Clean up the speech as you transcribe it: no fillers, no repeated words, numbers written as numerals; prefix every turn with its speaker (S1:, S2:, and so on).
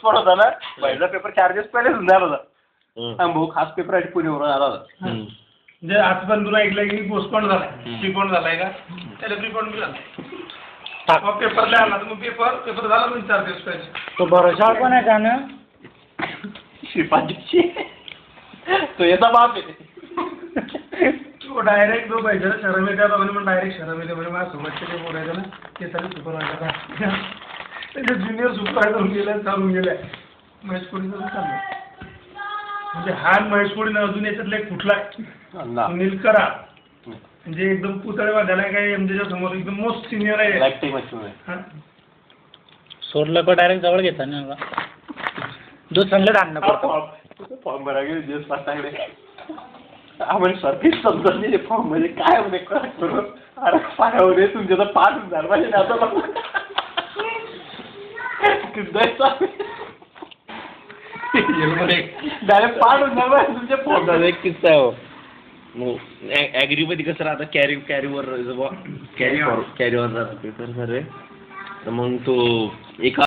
S1: postpone होता ना पहिला पेपर 4 दिवस पहिले झाला होता भाऊ खास पेपर आहे पुण्यावरून आला होता
S2: म्हणजे आजपर्यंत तुला ऐकलं की पोस्टपोन झालाय प्रीपोन झालाय का त्याला प्रीपोन बी झाला पेपर लिहायला तर मग पेपर झाला पण 4 दिवस पहिले
S3: तो भरोसा पण आहे का ना
S1: श्रीपादची तो याचा बाप आहे
S2: तो डायरेक्ट जो पाहिजे शरम येते आता म्हणे डायरेक्ट शरम येते म्हणजे माझ्या सोबतचे जे बोलायचं ना ते सगळे सुपरवायझर त्याचे ज्युनियर सुपरवायझर होऊन गेले चालून गेले महेश कोळीचं चाललं म्हणजे हा महेश कोळीनं अजून याच्यातला एक कुठला सुनील करा म्हणजे एकदम पुतळे वाजायला काय एमजेच्या समोर एकदम मोस्ट सिनियर आहे
S3: सोडलं का डायरेक्ट जवळ घेता ना दूध संगत आणणं पडतं
S1: फॉर्म भरा गेले दिवस पाठाकडे म्हणजे सरकीच समजत नाही फॉर्म म्हणजे काय म्हणजे करू अरे पायावर तुमच्या तर 5,000 पाहिजे ना आता डायरेक्ट 5,000 पाहिजे तुमच्या फॉर्म
S4: एक किस्सा आहे हो ॲग्रीमध्ये कसं राहतं कॅरीवर जातात पेपर सर मग तो एका